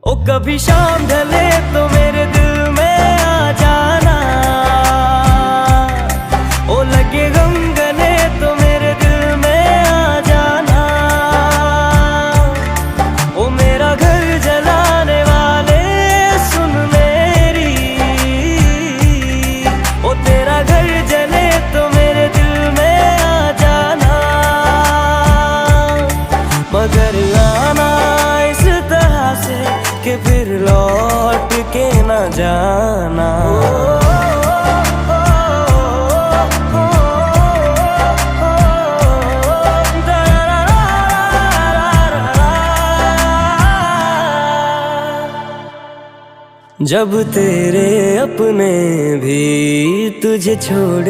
ओ कभी शाम ढले तो मेरे दिल में आ जाना, ओ लगे गम गले तो मेरे दिल में आ जाना। ओ मेरा घर जलाने वाले सुन मेरी, ओ तेरा घर जले तो मेरे दिल में आ जाना। मगर आना इस तरह से कि फिर लौट के न जाना। जब तेरे अपने भी तुझे छोड़